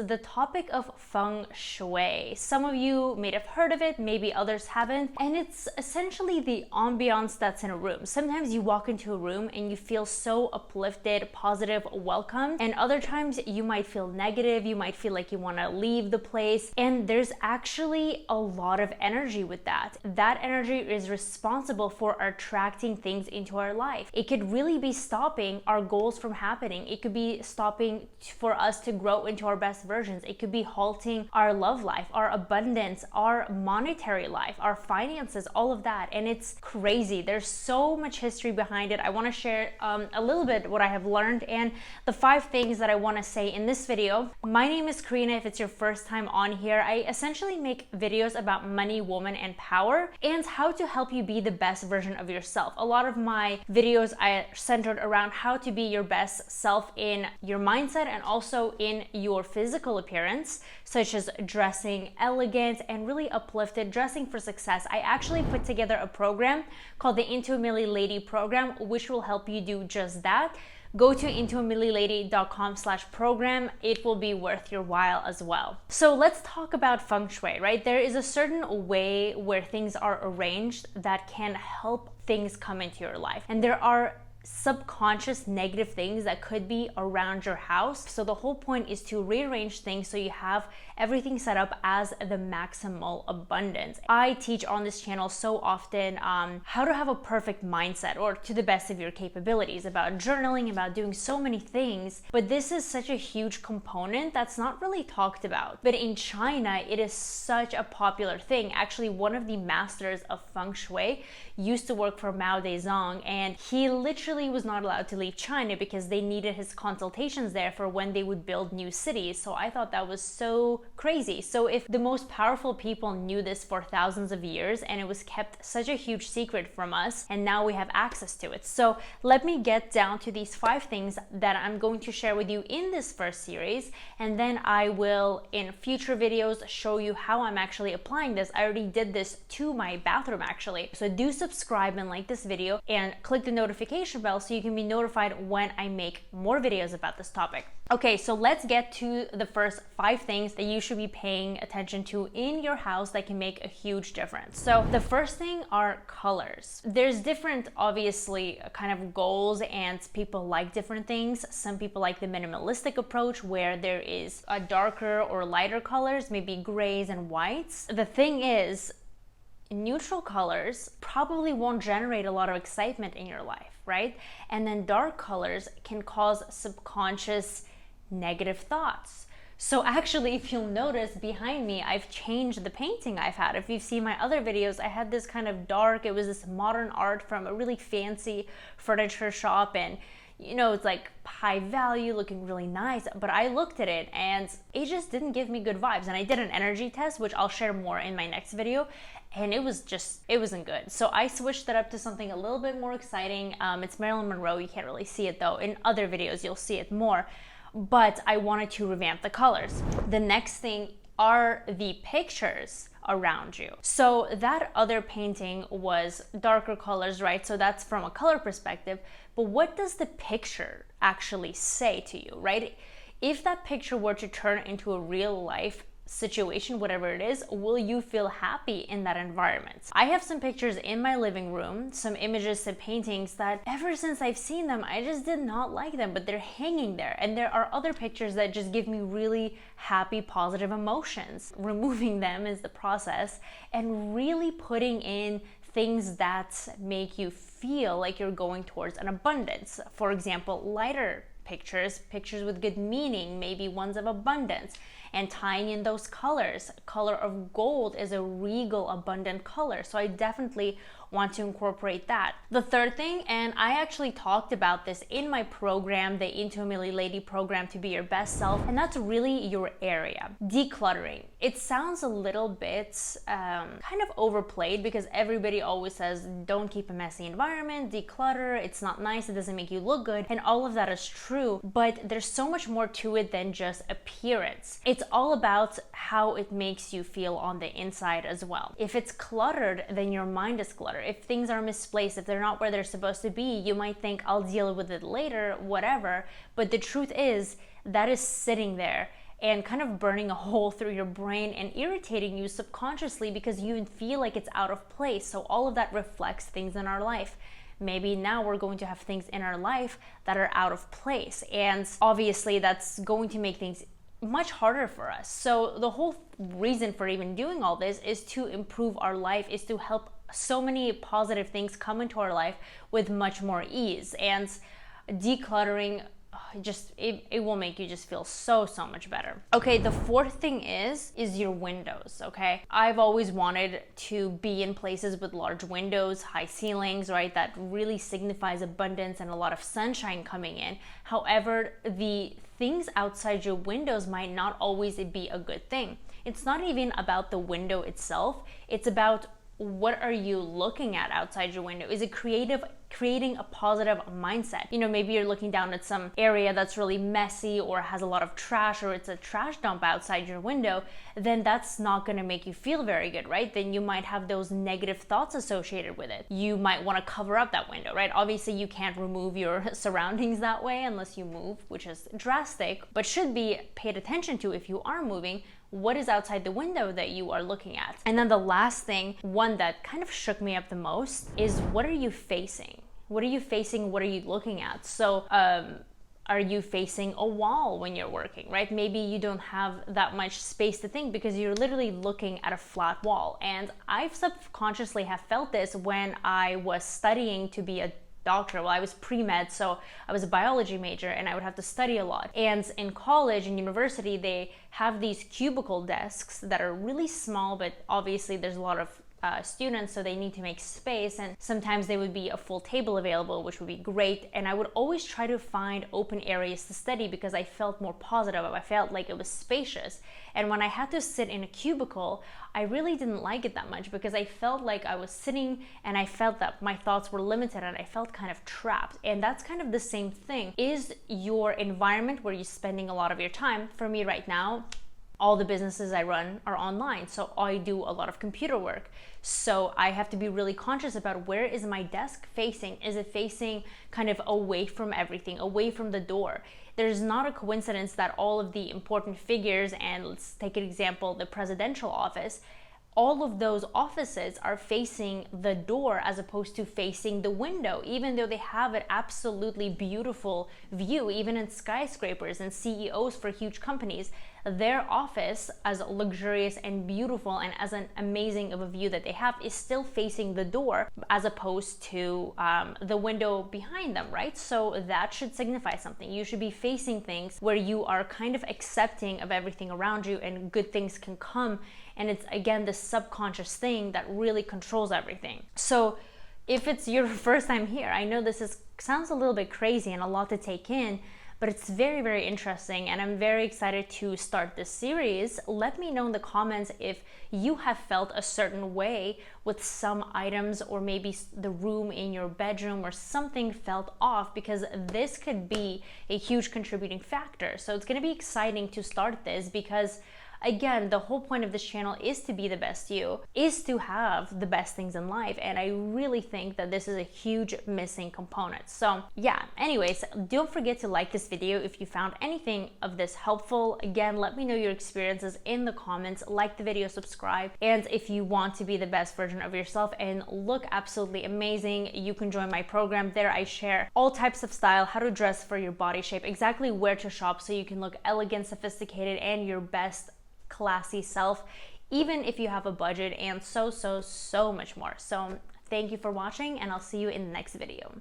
The topic of Feng Shui. Some of you may have heard of it, maybe others haven't, and it's essentially the ambiance that's in a room. Sometimes you walk into a room and you feel so uplifted, positive, welcome, and other times you might feel negative, you might feel like you want to leave the place, and there's actually a lot of energy with that. That energy is responsible for attracting things into our life. It could really be stopping our goals from happening. It could be stopping for us to grow into our best versions. It could be halting our love life, our abundance, our monetary life, our finances, all of that. And it's crazy. There's so much history behind it. I want to share a little bit what I have learned and the 5 things that I want to say in this video. My name is Karina. If it's your first time on here, I essentially make videos about money, woman, and power and how to help you be the best version of yourself. A lot of my videos are centered around how to be your best self in your mindset and also in your physical appearance, such as dressing elegant and really uplifted, dressing for success. I actually put together a program called the Into a Milli Lady program, which will help you do just that. Go to intoamillilady.com/program. It will be worth your while as well. So let's talk about Feng Shui, right? There is a certain way where things are arranged that can help things come into your life. And there are subconscious negative things that could be around your house. So the whole point is to rearrange things so you have everything set up as the maximal abundance. I teach on this channel so often how to have a perfect mindset or to the best of your capabilities, about journaling, about doing so many things. But this is such a huge component that's not really talked about. But in China, it is such a popular thing. Actually, one of the masters of Feng Shui used to work for Mao Zedong, and he literally was not allowed to leave China because they needed his consultations there for when they would build new cities. So I thought that was so crazy. So if the most powerful people knew this for thousands of years and it was kept such a huge secret from us, and now we have access to it. So let me get down to these 5 things that I'm going to share with you in this first series, and then I will in future videos show you how I'm actually applying this. I already did this to my bathroom actually. So do subscribe and like this video and click the notification bell so you can be notified when I make more videos about this topic. Okay, so let's get to the first 5 things that you should be paying attention to in your house that can make a huge difference. So the first thing are colors. There's different, obviously, kind of goals, and people like different things. Some people like the minimalistic approach where there is a darker or lighter colors, maybe grays and whites. The thing is, neutral colors probably won't generate a lot of excitement in your life, right? And then dark colors can cause subconscious negative thoughts. So actually, if you'll notice behind me, I've changed the painting I've had. If you've seen my other videos, I had this kind of dark, it was this modern art from a really fancy furniture shop, and you know, it's like high value, looking really nice, but I looked at it and it just didn't give me good vibes. And I did an energy test, which I'll share more in my next video, and it wasn't good. So I switched that up to something a little bit more exciting. It's Marilyn Monroe. You can't really see it though. In other videos, you'll see it more, but I wanted to revamp the colors. The next thing are the pictures around you. So that other painting was darker colors, right? So that's from a color perspective, but what does the picture actually say to you, right? If that picture were to turn into a real life situation, whatever it is, will you feel happy in that environment? I have some pictures in my living room, some images, some paintings that ever since I've seen them, I just did not like them, but they're hanging there. And there are other pictures that just give me really happy, positive emotions. Removing them is the process, and really putting in things that make you feel like you're going towards an abundance. For example, lighter pictures with good meaning, maybe ones of abundance, and tying in those colors. Color of gold is a regal, abundant color, so I definitely want to incorporate that. The third thing, and I actually talked about this in my program, the Into a Milli Lady program to be your best self, and that's really your area. Decluttering. It sounds a little bit kind of overplayed because everybody always says, don't keep a messy environment, declutter, it's not nice, it doesn't make you look good, and all of that is true, but there's so much more to it than just appearance. It's all about how it makes you feel on the inside as well. If it's cluttered, then your mind is cluttered. If things are misplaced, if they're not where they're supposed to be, you might think, I'll deal with it later, whatever. But the truth is, that is sitting there and kind of burning a hole through your brain and irritating you subconsciously because you feel like it's out of place. So all of that reflects things in our life. Maybe now we're going to have things in our life that are out of place, and obviously that's going to make things much harder for us. So the whole reason for even doing all this is to improve our life, is to help so many positive things come into our life with much more ease. And decluttering, it will make you just feel so much better. Okay, the fourth thing is your windows. Okay, I've always wanted to be in places with large windows, high ceilings, right? That really signifies abundance and a lot of sunshine coming in. However, the things outside your windows might not always be a good thing. It's not even about the window itself, it's about what are you looking at outside your window? Is it creating a positive mindset? You know, maybe you're looking down at some area that's really messy or has a lot of trash, or it's a trash dump outside your window, then that's not going to make you feel very good, right? Then you might have those negative thoughts associated with it. You might want to cover up that window, right? Obviously, you can't remove your surroundings that way unless you move, which is drastic, but should be paid attention to if you are moving. What is outside the window that you are looking at? And then the last thing, one that kind of shook me up the most, is what are you facing? What are you facing? What are you looking at? So, are you facing a wall when you're working, right? Maybe you don't have that much space to think because you're literally looking at a flat wall. And I've subconsciously have felt this when I was studying to be a doctor. Well, I was pre-med, so I was a biology major and I would have to study a lot. And in college and university, they have these cubicle desks that are really small, but obviously there's a lot of students, so they need to make space, and sometimes there would be a full table available, which would be great. And I would always try to find open areas to study because I felt more positive. I felt like it was spacious. And when I had to sit in a cubicle, I really didn't like it that much because I felt like I was sitting and I felt that my thoughts were limited and I felt kind of trapped. And that's kind of the same thing. Is your environment where you're spending a lot of your time? For me right now, all the businesses I run are online, so I do a lot of computer work. So I have to be really conscious about where is my desk facing? Is it facing kind of away from everything, away from the door? There's not a coincidence that all of the important figures, and let's take an example, the presidential office, all of those offices are facing the door as opposed to facing the window, even though they have an absolutely beautiful view. Even in skyscrapers and CEOs for huge companies, their office, as luxurious and beautiful and as an amazing of a view that they have, is still facing the door as opposed to the window behind them, right? So that should signify something. You should be facing things where you are kind of accepting of everything around you and good things can come. And it's, again, the subconscious thing that really controls everything. So if it's your first time here, I know sounds a little bit crazy and a lot to take in, but it's very interesting, and I'm very excited to start this series. Let me know in the comments if you have felt a certain way with some items, or maybe the room in your bedroom or something felt off, because this could be a huge contributing factor. So it's going to be exciting to start this because, again, the whole point of this channel is to be the best you, is to have the best things in life. And I really think that this is a huge missing component. So yeah, anyways, don't forget to like this video if you found anything of this helpful. Again, let me know your experiences in the comments, like the video, subscribe. And if you want to be the best version of yourself and look absolutely amazing, you can join my program. There I share all types of style, how to dress for your body shape, exactly where to shop so you can look elegant, sophisticated, and your best classy self, even if you have a budget, and so much more. So thank you for watching, and I'll see you in the next video.